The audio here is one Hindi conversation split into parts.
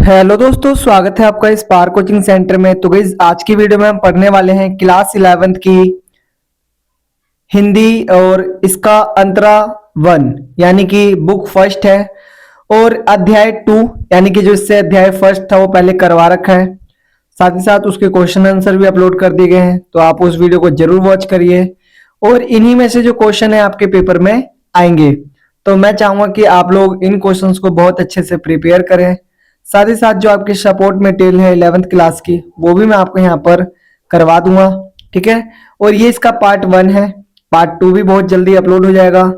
हेलो दोस्तों, स्वागत है आपका स्पार्क कोचिंग सेंटर में। तो गाइस, आज की वीडियो में हम पढ़ने वाले हैं क्लास 11th की हिंदी और इसका अंतरा 1 यानी कि बुक फर्स्ट है और अध्याय 2 यानी कि जो इससे अध्याय फर्स्ट था वो पहले करवा रखा है। साथ ही साथ उसके क्वेश्चन आंसर भी अपलोड कर दिए गए हैं, तो आप उस वीडियो को जरूर वॉच करिए और इन्हीं में से जो क्वेश्चन है आपके पेपर में आएंगे। तो मैं चाहूंगा कि आप लोग इन क्वेश्चंस को बहुत अच्छे से प्रिपेयर करें। साथ ही साथ जो आपकी सपोर्ट मटेरियल है 11th क्लास की वो भी मैं आपको यहाँ पर करवा दूंगा, ठीक है। और ये इसका पार्ट 1 है, पार्ट 2 भी बहुत जल्दी अपलोड हो जाएगा।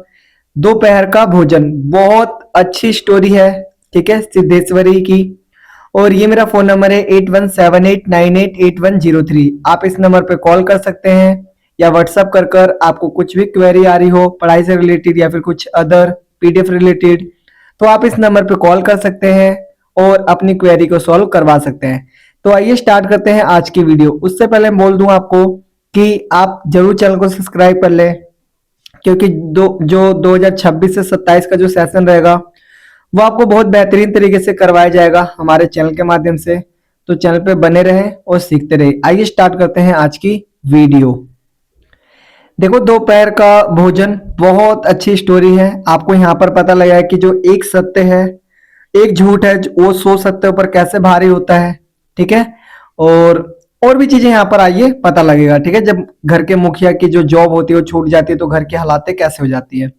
दोपहर का भोजन बहुत अच्छी स्टोरी है, ठीक है, सिद्धेश्वरी की। और ये मेरा फोन नंबर है 8178988103। आप इस नंबर पे कॉल कर सकते हैं या व्हाट्सअप कर आपको कुछ भी क्वेरी आ रही हो पढ़ाई से रिलेटेड या फिर कुछ अदर पीडीएफ रिलेटेड, तो आप इस नंबर पे कॉल कर सकते हैं और अपनी क्वेरी को सॉल्व करवा सकते हैं। तो आइए स्टार्ट करते हैं आज की वीडियो। उससे पहले मैं बोल दूं आपको कि आप जरूर चैनल को सब्सक्राइब कर लें, क्योंकि जो 2026 से 27 का जो सेशन रहेगा वो आपको बहुत बेहतरीन तरीके से करवाया जाएगा हमारे चैनल के माध्यम से। तो चैनल पे बने रहें और सीखते रहें। आइए स्टार्ट करते हैं आज की वीडियो। देखो, दोपहर का भोजन बहुत अच्छी स्टोरी है। आपको यहाँ पर पता लगा है कि जो एक सत्य है एक झूठ है वो 100 सत्यों पर कैसे भारी होता है, ठीक है। और भी चीजें यहाँ पर आइए पता लगेगा, ठीक है। जब घर के मुखिया की जो जॉब होती है वो छूट जाती है तो घर की हालातें कैसे हो जाती है।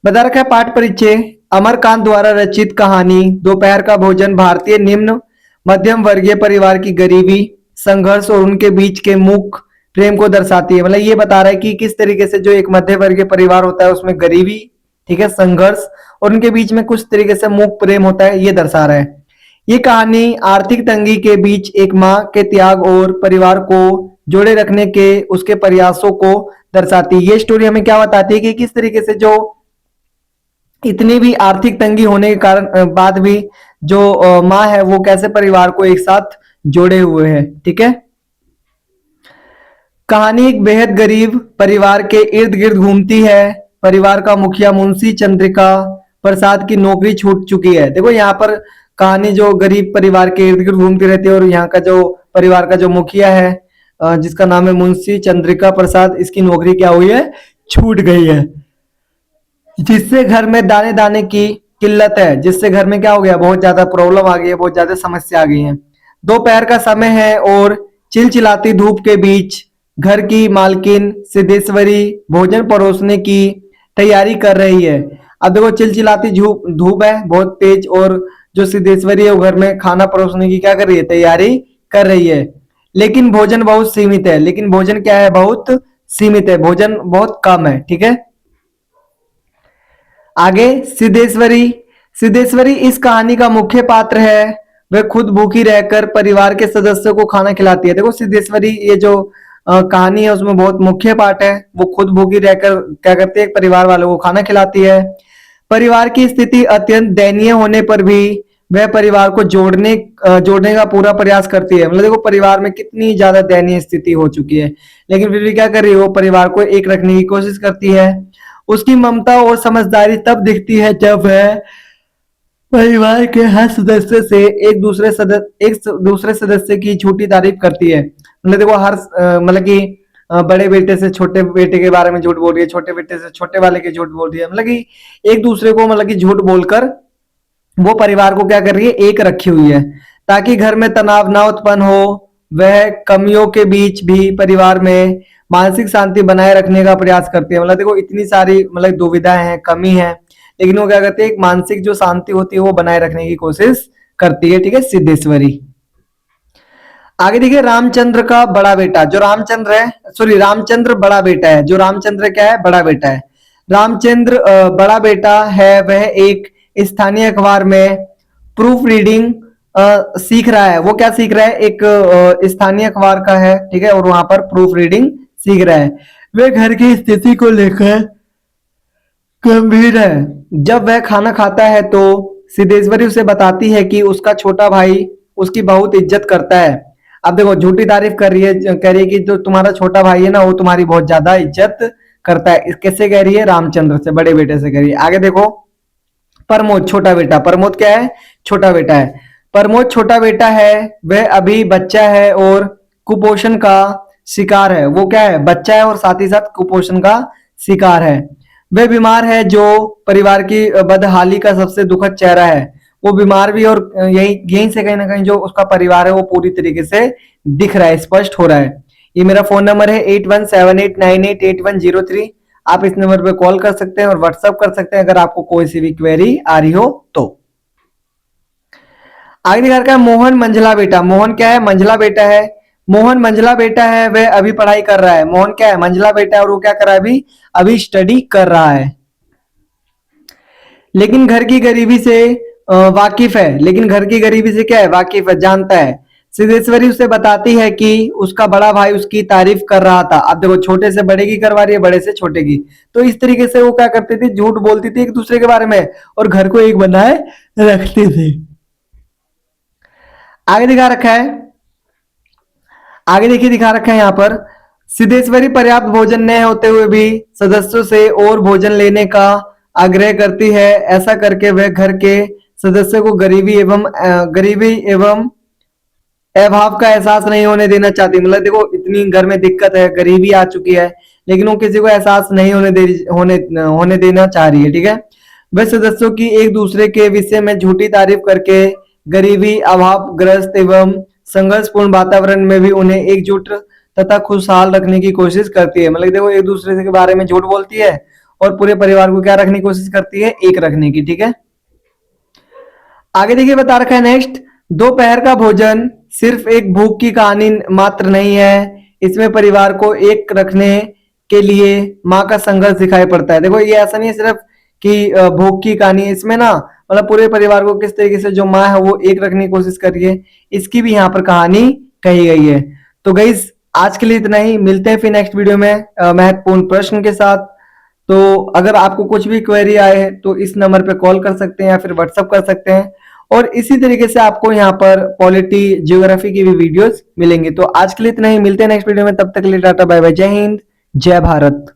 बता रखा है पाठ परिचय। अमरकांत द्वारा रचित कहानी दोपहर का भोजन भारतीय निम्न मध्यम वर्गीय परिवार की गरीबी, संघर्ष और उनके बीच के मूक प्रेम को दर्शाती है। मतलब ये बता रहा है कि किस तरीके से जो एक मध्य वर्गीय परिवार होता है उसमें गरीबी, ठीक है, संघर्ष और उनके बीच में कुछ तरीके से मूक प्रेम होता है, ये दर्शा रहा है। ये कहानी आर्थिक तंगी के बीच एक माँ के त्याग और परिवार को जोड़े रखने के उसके प्रयासों को दर्शाती है। ये स्टोरी हमें क्या बताती है कि किस तरीके से जो इतनी भी आर्थिक तंगी होने के कारण बाद भी जो माँ है वो कैसे परिवार को एक साथ जोड़े हुए है, ठीक है। कहानी एक बेहद गरीब परिवार के इर्द गिर्द घूमती है। परिवार का मुखिया मुंशी चंद्रिका प्रसाद की नौकरी छूट चुकी है। देखो, यहाँ पर कहानी जो गरीब परिवार के इर्द गिर्द घूमती रहती है और यहाँ का जो परिवार का जो मुखिया है जिसका नाम है मुंशी चंद्रिका प्रसाद, इसकी नौकरी क्या हुई है, छूट गई है, जिससे घर में दाने दाने की किल्लत है, जिससे घर में क्या हो गया, बहुत ज्यादा प्रॉब्लम आ गई है, बहुत ज्यादा समस्या आ गई है। दोपहर का समय है और चिलचिलाती धूप के बीच घर की मालकिन सिद्धेश्वरी भोजन परोसने की तैयारी कर रही है। अब देखो, चिलचिलाती धूप है बहुत तेज और जो सिद्धेश्वरी है वो घर में खाना परोसने की क्या कर रही है, तैयारी कर रही है। लेकिन भोजन बहुत सीमित है। लेकिन भोजन क्या है, बहुत सीमित है, भोजन बहुत कम है, ठीक है। आगे सिद्धेश्वरी। सिद्धेश्वरी इस कहानी का मुख्य पात्र है। वह खुद भूखी रहकर परिवार के सदस्यों को खाना खिलाती है। देखो, सिद्धेश्वरी ये जो कहानी है उसमें बहुत मुख्य पार्ट है। वो खुद भूखी रहकर क्या करती है, परिवार वालों को खाना खिलाती है। परिवार की स्थिति अत्यंत दयनीय होने पर भी वह परिवार को जोड़ने का पूरा प्रयास करती है। मतलब देखो, परिवार में कितनी ज्यादा दयनीय स्थिति हो चुकी है, लेकिन फिर भी क्या कर रही है, वो परिवार को एक रखने की कोशिश करती है। उसकी ममता और समझदारी तब दिखती है जब वह परिवार के हर सदस्य से एक दूसरे सदस्य की झूठी तारीफ करती है। मतलब देखो, हर मतलब कि बड़े बेटे से छोटे बेटे के बारे में झूठ बोल रही है, छोटे बेटे से छोटे वाले की झूठ बोल रही है। मतलब कि एक दूसरे को मतलब कि झूठ बोलकर वो परिवार को क्या कर रही है, एक रखी हुई है, ताकि घर में तनाव ना उत्पन्न हो। वह कमियों के बीच भी परिवार में मानसिक शांति बनाए रखने का प्रयास करती है। मतलब देखो, इतनी सारी मतलब दुविधाएं हैं, कमी है, लेकिन वो क्या करती है, एक मानसिक जो शांति होती है वो बनाए रखने की कोशिश करती है, ठीक है, सिद्धेश्वरी। आगे देखिए, रामचंद्र का बड़ा बेटा जो रामचंद्र है, सॉरी, रामचंद्र बड़ा बेटा है। जो रामचंद्र क्या है, बड़ा बेटा है। रामचंद्र बड़ा बेटा है। वह एक स्थानीय अखबार में प्रूफ रीडिंग सीख रहा है। वो क्या सीख रहा है, एक स्थानीय अखबार का है, ठीक है, और वहां पर प्रूफ रीडिंग सीख रहा है। वह घर की स्थिति को लेकर गंभीर है। जब वह खाना खाता है तो सिद्धेश्वरी उसे बताती है कि उसका छोटा भाई उसकी बहुत इज्जत करता है। अब देखो, झूठी तारीफ कर रही है, कह रही है कि जो तुम्हारा छोटा भाई है ना वो तुम्हारी बहुत ज्यादा इज्जत करता है। किससे कह रही है, रामचंद्र से, बड़े बेटे से कह रही है। आगे देखो, प्रमोद छोटा बेटा, प्रमोद क्या है, छोटा बेटा है। प्रमोद छोटा बेटा है, वह अभी बच्चा है और कुपोषण का शिकार है। वो क्या है? बच्चा है और साथ ही साथ कुपोषण का शिकार है। वह बीमार है जो परिवार की बदहाली का सबसे दुखद चेहरा है। वो बीमार भी और यही यहीं से कहीं ना कहीं जो उसका परिवार है वो पूरी तरीके से दिख रहा है, स्पष्ट हो रहा है। ये मेरा फोन नंबर है 8178988103। आप इस नंबर पे कॉल कर सकते हैं और व्हाट्सअप कर सकते हैं अगर आपको कोई सी भी क्वेरी आ रही हो तो। आगे दिखा रखा है मोहन मंझला बेटा। मोहन क्या है? मंझला बेटा है। मोहन मंझला बेटा है, वह अभी पढ़ाई कर रहा है। मोहन क्या है? मंझला बेटा है और वो क्या कर रहा है? अभी स्टडी कर रहा है। लेकिन घर की गरीबी से वाकिफ है। लेकिन घर की गरीबी से क्या है? वाकिफ है, जानता है। सिद्धेश्वरी उसे बताती है कि उसका बड़ा भाई उसकी तारीफ कर रहा था। अब देखो, छोटे से बड़े की करवा रही है, बड़े से छोटे की। तो इस तरीके से वो क्या करते थे? झूठ बोलती थी एक दूसरे के बारे में और घर को एक बनाए रखते थे। आगे दिखा रखा है, आगे देखिए दिखा रखा है यहाँ पर, सिद्धेश्वरी पर्याप्त भोजन न होते हुए भी सदस्यों से और भोजन लेने का आग्रह करती है। ऐसा करके वह घर के सदस्यों को गरीबी एवं अभाव का एहसास नहीं होने देना चाहती। मतलब देखो, इतनी घर में दिक्कत है, गरीबी आ चुकी है, लेकिन वो किसी को एहसास नहीं होने देना चाह रही है। ठीक है, वह सदस्यों की एक दूसरे के विषय में झूठी तारीफ करके गरीबी, अभाव ग्रस्त एवं संघर्षपूर्ण वातावरण में भी उन्हें एकजुट तथा खुशहाल रखने की कोशिश करती है। मतलब देखो, एक दूसरे के बारे में झूठ बोलती है और पूरे परिवार को क्या रखने की कोशिश करती है? एक रखने की। ठीक है, आगे देखिए बता रखा है नेक्स्ट, दोपहर का भोजन सिर्फ एक भूख की कहानी मात्र नहीं है, इसमें परिवार को एक रखने के लिए माँ का संघर्ष दिखाई पड़ता है। देखो, ये ऐसा नहीं है सिर्फ कि भूख की कहानी है, इसमें ना मतलब पूरे परिवार को किस तरीके से जो माँ है वो एक रखने की कोशिश कर रही है, इसकी भी यहाँ पर कहानी कही गई है। तो गाइस, आज के लिए इतना ही। मिलते हैं फिर नेक्स्ट वीडियो में महत्वपूर्ण प्रश्न के साथ। तो अगर आपको कुछ भी क्वेरी आए तो इस नंबर पे कॉल कर सकते हैं या फिर व्हाट्सअप कर सकते हैं। और इसी तरीके से आपको यहाँ पर पॉलिटी, ज्योग्राफी की भी वीडियोस मिलेंगे। तो आज के लिए इतना ही, मिलते हैं नेक्स्ट वीडियो में। तब तक के लिए टाटा बाय बाय, जय हिंद, जय भारत।